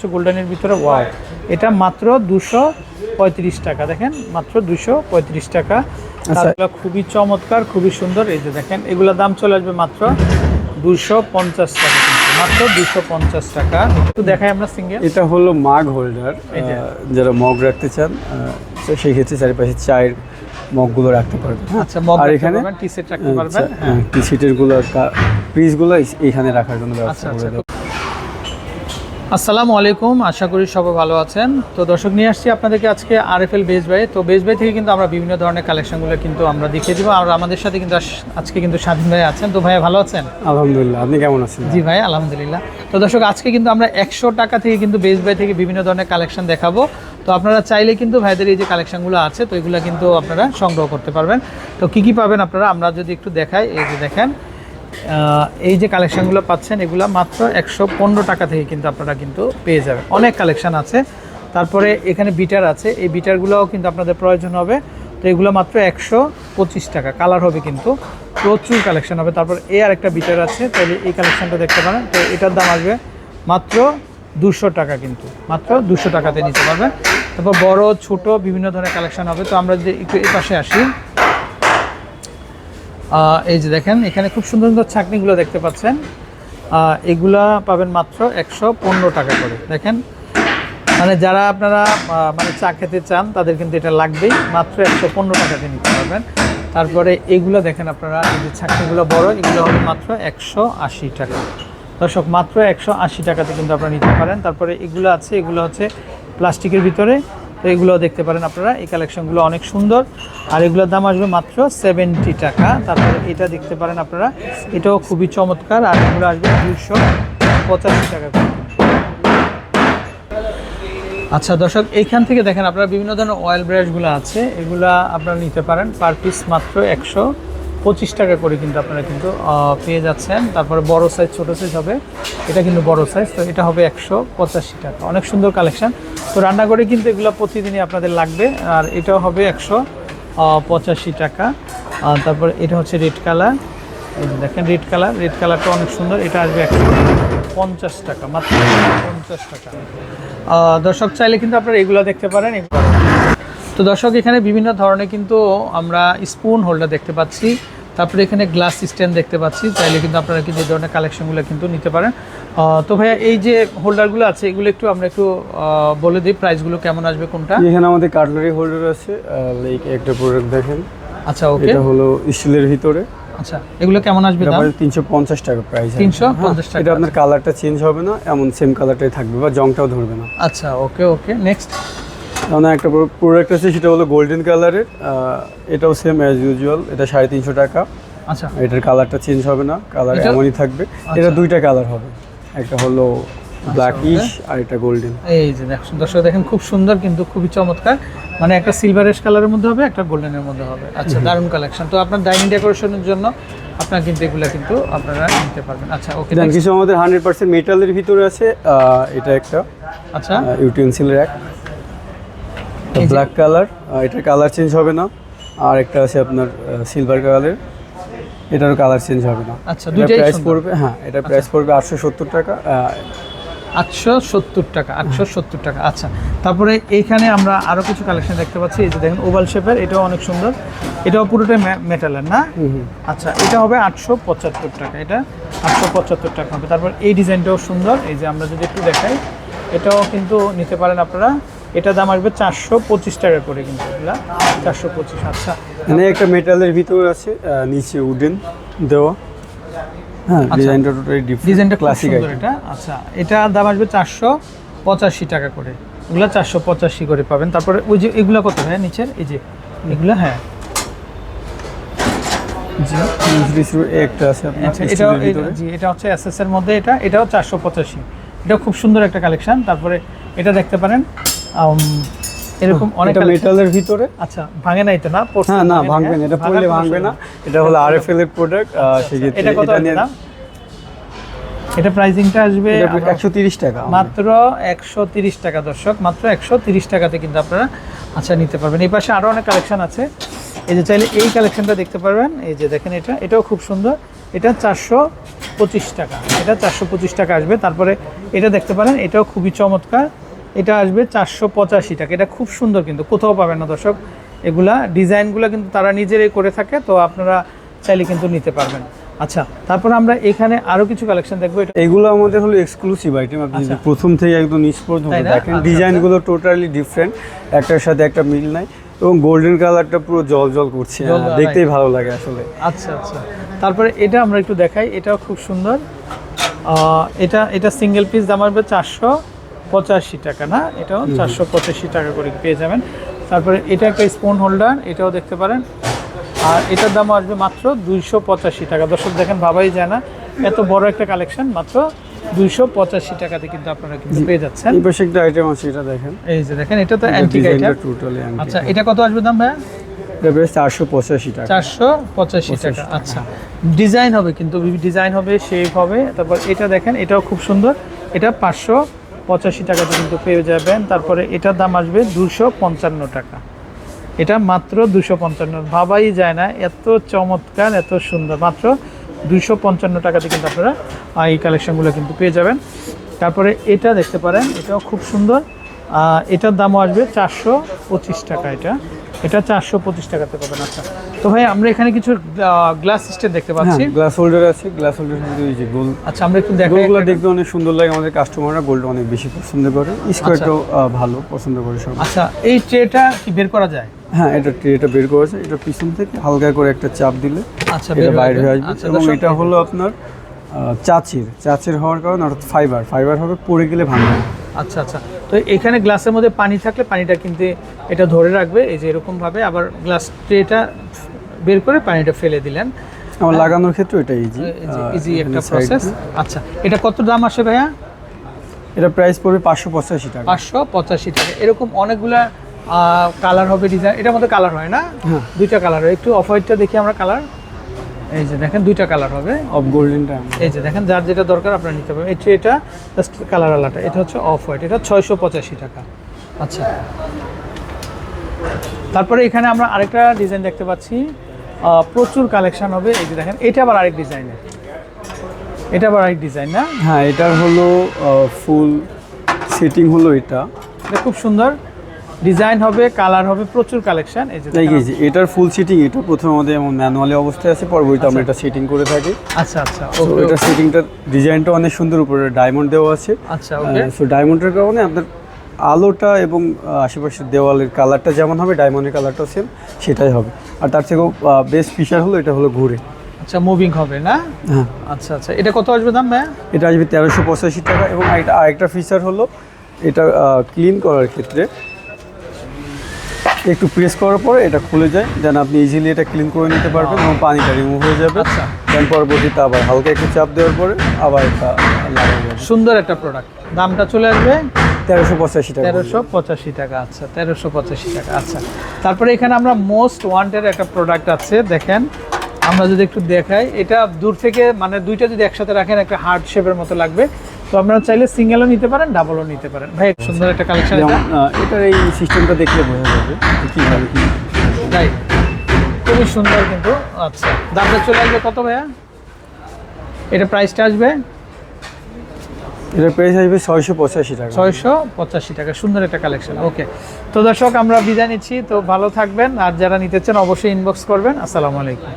হচ্ছে গোল্ডেনের ভিতরে ওয়াও, এটা মাত্র 235 টাকা। দেখেন মাত্র 235 টাকা। এগুলো খুবই চমৎকার, খুবই সুন্দর। এই যে দেখেন এগুলোর দাম চলে আসবে মাত্র 250 টাকা, মাত্র 250 টাকা। একটু দেখাই আমরা সিঙ্গেল। এটা হলো মাগ হোল্ডার, যারা মগ রাখতে চান সেই ক্ষেত্রে চারিপাশে চায়ের মগগুলো রাখতে পারবেন। আচ্ছা, মগ আর এখানে টি সেট রাখতে পারবেন। টি সেটের গুলো পিসগুলো এখানে রাখার জন্য ব্যবস্থা করে দেব। আসসালামু আলাইকুম, আশা করি সবাই ভালো আছেন। তো দর্শক নিয়ে আসছি আপনাদেরকে আজকে আরএফএল বেজ ভাই। তো বেজ ভাই থেকে কিন্তু আমরা বিভিন্ন ধরনের কালেকশনগুলো কিন্তু আমরা দেখিয়ে দিব। আর আমাদের সাথে কিন্তু আজকে কিন্তু স্বাধীন ভাই আছেন। তো ভাই ভালো আছেন? আলহামদুলিল্লাহ, আপনি কেমন আছেন? জি ভাই আলহামদুলিল্লাহ। তো দর্শক আজকে কিন্তু আমরা 100 টাকা থেকে কিন্তু বেজ ভাই থেকে বিভিন্ন ধরনের কালেকশন দেখাবো। তো আপনারা চাইলে কিন্তু ভাইদের এই যে কালেকশনগুলো আছে তো এগুলো কিন্তু আপনারা সংগ্রহ করতে পারবেন। তো কি পাবেন আপনারা, আমরা যদি একটু দেখাই, এই যে দেখেন এই যে কালেকশানগুলো পাচ্ছেন এগুলো মাত্র 115 টাকা থেকে কিন্তু আপনারা কিন্তু পেয়ে যাবেন। অনেক কালেকশান আছে। তারপরে এখানে বিটার আছে, এই বিটারগুলোও কিন্তু আপনাদের প্রয়োজন হবে। তো এগুলো মাত্র 125 টাকা, কালার হবে কিন্তু প্রচুর কালেকশান হবে। তারপর এই আরেকটা বিটার আছে, তাহলে এই কালেকশানটা দেখতে পারেন। তো এটার দাম আসবে মাত্র 200 টাকা, কিন্তু মাত্র 200 টাকাতে নিতে পারবেন। তারপর বড় ছোট বিভিন্ন ধরনের কালেকশান হবে। তো আমরা যদি একটু এই পাশে আসি, এই যে দেখেন এখানে খুব সুন্দর সুন্দর ছাঁকনিগুলো দেখতে পাচ্ছেন। এগুলা পাবেন মাত্র 115 টাকা করে। দেখেন মানে যারা আপনারা মানে চা খেতে চান তাদের কিন্তু এটা লাগবেই, মাত্র 115 টাকাতে নিতে পারবেন। তারপরে এগুলো দেখেন আপনারা, এই যে ছাঁকনিগুলো বড়, এগুলো হবে মাত্র 180 টাকা। দর্শক মাত্র 180 টাকাতে কিন্তু আপনারা নিতে পারেন। তারপরে এগুলো আছে, এগুলো হচ্ছে প্লাস্টিকের ভিতরে। তো এগুলো দেখতে পারেন আপনারা, এই কালেকশনগুলো অনেক সুন্দর। আর এগুলোর দাম আসবে মাত্র 70 টাকা। তারপরে এটা দেখতে পারেন আপনারা, এটাও খুবই চমৎকার। আর এগুলো আসবে 285 টাকা। আচ্ছা দর্শক, এইখান থেকে দেখেন আপনারা বিভিন্ন ধরনের অয়েল ব্রাশগুলো আছে, এগুলা আপনারা নিতে পারেন পার পিস মাত্র 125 টাকা করে কিন্তু আপনারা কিন্তু পেয়ে যাচ্ছেন। তারপরে বড় সাইজ ছোট সাইজ হবে, এটা কিন্তু বড় সাইজ, তো এটা হবে 185 টাকা। অনেক সুন্দর কালেকশন। তো রান্না করে কিন্তু এগুলো প্রতিদিনই আপনাদের লাগবে। আর এটাও হবে 185 টাকা। তারপরে এটা হচ্ছে রেড কালার, এই যে দেখেন রেড কালারটা অনেক সুন্দর, এটা আসবে 150 টাকা, মাত্র 50 টাকা। দর্শক চাইলে কিন্তু আপনারা এগুলো দেখতে পারেন। তো দর্শক এখানে বিভিন্ন ধরনের কিন্তু আমরা স্পুন হোল্ডার দেখতে পাচ্ছি। তারপরে এখানে গ্লাস স্ট্যান্ড দেখতে পাচ্ছি। চাইলে কিন্তু আপনারা কিন্তু এই ধরনের কালেকশনগুলো কিন্তু নিতে পারেন। তো ভাইয়া এই যে হোল্ডারগুলো আছে এগুলো আমরা একটু বলে দিই প্রাইসগুলো কেমন আসবে কোনটা। এখানে আমাদের কাটলারি হোল্ডার আছে, লাইক একটা প্রোডাক্ট দেখেন। আচ্ছা ওকে, এটা হলো স্টিলের ভিতরে। আচ্ছা এগুলো কেমন আসবে দাম? 350 টাকা প্রাইস। 350 টাকা। এটা আপনার কালারটা চেঞ্জ হবে না, এমন সেম কালারটাই থাকবে বা জংটাও ধরবে না। আচ্ছা ওকে নেক্সট একটা প্রোডাক্ট আছে, সেটা হলো গোল্ডেন কালারের। এটাও সেম অ্যাজ ইউজুয়াল, এটা 350 টাকা। আচ্ছা এটার কালারটা চেঞ্জ হবে না, কালার এমনই থাকবে। এটা দুইটা কালার হবে, একটা হলো ব্ল্যাকিশ আর এটা গোল্ডেন। এই যে দর্শক দেখেন খুব সুন্দর, কিন্তু খুবই চমৎকার। মানে একটা সিলভারিশ কালারের মধ্যে হবে, একটা গোল্ডেনের মধ্যে হবে। আচ্ছা দারুণ কালেকশন। তো আপনার ডাইনিং ডেকোরেশনের জন্য আপনার কিন্তু এগুলো কিন্তু আপনারা নিতে পারবেন। আচ্ছা ওকে, কিছু আমাদের 100% মেটালের ভিতরে আছে। এটা একটা আচ্ছা ইউটেনসিল র‍্যাক, ব্ল্যাক কালার, এটার কালার চেঞ্জ হবে না। আর একটা আছে আপনার সিলভার কালারের, এটারও কালার চেঞ্জ হবে না। আচ্ছা দুইটাই প্রাইস পড়বে, হ্যাঁ এটা প্রাইস পড়বে 870 টাকা। 870 টাকা, 870 টাকা। আচ্ছা তারপরে এইখানে আমরা আরও কিছু কালেকশন দেখতে পাচ্ছি। এই যে দেখেন ওভাল শেপের, এটাও অনেক সুন্দর, এটাও পুরোটাই মেটালের না। আচ্ছা এটা হবে 875 টাকা, এটা 875 টাকা হবে। তারপর এই ডিজাইনটাও সুন্দর, এই যে আমরা যদি একটু দেখাই, এটাও কিন্তু নিতে পারেন আপনারা। এটা দাম আসবে 425 টাকা করে, কিন্তু এগুলা 425। আচ্ছা মানে একটা মেটালের ভিতরে আছে, নিচে উডেন দেওয়া। হ্যাঁ ডিজাইনটা টোটালি ডিফারেন্ট, ডিজাইনটা ক্লাসিক এটা। আচ্ছা এটা দাম আসবে 485 টাকা করে, এগুলো 485 করে পাবেন। তারপরে ওই যে এগুলো কত হয় নিচের, এই যে এগুলো, হ্যাঁ একটা আছে আপনার। এটা হচ্ছে এসএস এর মধ্যে, এটাও 485। এটাও খুব সুন্দর একটা কালেকশন। তারপরে এটা দেখতে পারেন, এরকম অনেক মেটালের ভিতরে। আচ্ছা ভাঙে নাই তো না? হ্যাঁ না ভাঙবে না, এটা পড়লে ভাঙবে না। এটা হলো আরএফএল এর প্রোডাক্ট। সেক্ষেত্রে এটা কত দাম? এটা প্রাইসিংটা আসবে 130 টাকা, মাত্র 130 টাকা। দর্শক মাত্র 130 টাকাতে কিন্তু আপনারা আচ্ছা নিতে পারবেন। এই পাশে আরও অনেক কালেকশন আছে, এই যে চাইলে এই কালেকশনটা দেখতে পারবেন। এই যে দেখেন এটাও খুব সুন্দর, এটা 425 টাকা, এটা 425 টাকা আসবে। তারপরে এটা দেখতে পারেন, এটাও খুবই চমৎকার। এটা আসবে 485 টাকা। এটা খুব সুন্দর, কিন্তু কোথাও পাবেন না দর্শক। এগুলা ডিজাইনগুলো কিন্তু তারা নিজেরাই করে থাকে, তো আপনারা চাইলে কিন্তু নিতে পারবেন। আচ্ছা, তারপর আমরা এখানে আরো কিছু কালেকশন দেখবো। এটা এগুলো আমাদের হলো এক্সক্লুসিভ আইটেম। আপনি যদি প্রথম থেকে একদম নিচ পর্যন্ত তাই না? দেখেন, আচ্ছা, ডিজাইনগুলো টোটালি ডিফারেন্ট, একটার সাথে একটা মিল নাই, এবং গোল্ডেন কালারটা পুরো জল জল করছে, জল- দেখতেই ভালো লাগে আসলে। আচ্ছা আচ্ছা, তারপরে এটা আমরা একটু দেখাই। এটাও খুব সুন্দর। এটা সিঙ্গেল পিস দাম আসবে 485 টাকা না? এটাও 485 টাকা করে পেয়ে যাবেন। তারপরে এটা একটা স্পুন হোল্ডার, এটাও দেখতে পারেন, আর এটার দাম আসবে মাত্র 285 টাকা। দর্শক দেখেন, ভাবাই যায় না এত বড় একটা কালেকশন মাত্র 285 টাকাতে কিন্তু আপনারা কিন্তু পেয়ে যাচ্ছেন। এই পাশে একটা আইটেম আছে, এটা দেখেন, এই যে দেখেন, এটা তো অ্যান্টিক আইটেম। Totally antique. আচ্ছা, এটা কত আসবে দাম ভাইয়া? এটা বেশ 485 টাকা। 485 টাকা। আচ্ছা, ডিজাইন হবে কিন্তু, ডিজাইন হবে, শেপ হবে। তারপর এটা দেখেন, এটাও খুব সুন্দর। এটা 585 টাকাতে কিন্তু পেয়ে যাবেন। তারপরে এটার দাম আসবে 255 টাকা। এটা মাত্র 255, ভাবাই যায় না এত চমৎকার, এত সুন্দর। মাত্র 255 টাকাতে কিন্তু আপনারা এই কালেকশনগুলো কিন্তু পেয়ে যাবেন। তারপরে এটা দেখতে পারেন, এটাও খুব সুন্দর। এটার দামও আসবে 425 টাকা। এটা 425 টাকাতে পাবেন। আচ্ছা, তো ভাই আমরা এখানে কিছু গ্লাস স্টেন দেখতে পাচ্ছি। গ্লাস হোল্ডার আছে, গ্লাস হোল্ডার কিন্তু এই যে গোল, আচ্ছা, আমরা একটু দেখাই। গোলগুলো দেখতে অনেক সুন্দর লাগে, আমাদের কাস্টমাররা গোল্ড অনেক বেশি পছন্দ করে, স্কোয়ারটাও ভালো পছন্দ করে সব। আচ্ছা, এই ট্রেটা কি বের করা যায়? হ্যাঁ, এটা বের করেছে, এটা পিছন থেকে হালকা করে একটা চাপ দিলে আচ্ছা, এটা বাইরে হয়ে আসবে। আচ্ছা, এবং দর্শক, এটা হলো আপনার চাচির হওয়ার কারণে, অর্থাৎ ফাইবার হবে, পড়ে গেলে ভাঙবে না। আচ্ছা আচ্ছা, তো এখানে গ্লাসের মধ্যে পানি থাকলে পানিটা কিন্তু এটা ধরে রাখবে, এই যে এরকম ভাবে। আবার গ্লাস ট্রেটা বের করে পানিটা ফেলে দিলেন। আমার লাগানোর ক্ষেত্রে এটা ইজি একটা প্রসেস। আচ্ছা, এটা কত দাম আসে ভাইয়া? এটা প্রাইস পড়বে 585 টাকা। 585 টাকা। এরকম অনেকগুলা কালার হবে, ডিজাইন। এটার মধ্যে কালার হয় না? হ্যাঁ, দুইটা কালার হয়। একটু অফ হোয়াইটটা দেখি আমরা কালার। এই যে দেখেন, দুইটা কালার হবে। অফ গোল্ডেনটা, এই যে দেখেন, যার যেটা দরকার আপনারা নিতে পারবেন। এটা জাস্ট কালার আলাদা। এটা হচ্ছে অফ হোয়াইট, এটা 685 টাকা। আচ্ছা, তারপরে এখানে আমরা আরেকটা ডিজাইন দেখতে পাচ্ছি, প্রচুর কালেকশন হবে। এই যে দেখেন, এটা আবার আরেক ডিজাইনের, এটা আবার আরেক ডিজাইন না? হ্যাঁ, এটার হলো ফুল সেটিং হলো এটা খুব সুন্দর ডিজাইন হবে, কালার হবে, প্রচুর কালেকশন। এই যে এটার ফুল সেটিং, এটা প্রথমে আমাদের এমন ম্যানুয়ালি অবস্থায় আছে, পরবর্তীতে আমরা এটা সেটিং করে থাকি। আচ্ছা আচ্ছা, তো এটা সেটিংটা, ডিজাইনটা অনেক সুন্দর, উপরে ডায়মন্ড দেওয়া আছে। আচ্ছা, ওকে। সো ডায়মন্ডের কারণে আপনার আলোটা এবং আশেপাশের দেওয়ালের কালারটা যেমন হবে, ডায়মন্ডের কালারটাও সেম সেটাই হবে। আর তার থেকেও বেস্ট ফিচার হলো এটা হলো ঘুরে। আচ্ছা, মুভিং হবে না? হ্যাঁ। আচ্ছা আচ্ছা, এটা কত আসবে দাম ভাই? এটা আসবে 1385 টাকা। এবং আরেকটা ফিচার হলো, এটা ক্লিন করার ক্ষেত্রে একটু প্রেস করার পরে এটা খুলে যায়, দেন আপনি ইজিলি এটা ক্লিন করে নিতে পারবেন এবং পানিটা রিমুভ হয়ে যাবে। আচ্ছা, দেন পরবর্তীতে আবার হালকা একটু চাপ দেওয়ার পরে আবার এটা লাগানো যাবে। সুন্দর একটা প্রোডাক্ট। দামটা চলে আসবে 1385 টাকা। 1385 টাকা। আচ্ছা, 1385 টাকা। আচ্ছা, তারপরে এখানে আমরা মোস্ট ওয়ান্টেড একটা প্রোডাক্ট আছে, দেখেন। আমরা যদি একটু দেখাই, এটা দূর থেকে মানে দুইটা যদি একসাথে রাখেন একটা হার্ট শেপের মতো লাগবে। তো আপনারা চাইলে সিঙ্গেলও নিতে পারেন, ডাবলও নিতে পারেন। ভাই, সুন্দর একটা কালেকশন। এটার এই সিস্টেমটা দেখলে বোঝা যাবে কীভাবে কি। রাইট, খুবই সুন্দর কিন্তু। আচ্ছা, দামটা চলে আসবে কত ভাইয়া? এটা প্রাইসটা আসবে, এটার প্রাইস আসবে 685 টাকা। 685 টাকা। সুন্দর একটা কালেকশন। ওকে, তো দর্শক, আমরা বিদায় নিচ্ছি। তো ভালো থাকবেন, আর যারা নিতে চান অবশ্যই ইনবক্স করবেন। আসসালামু আলাইকুম।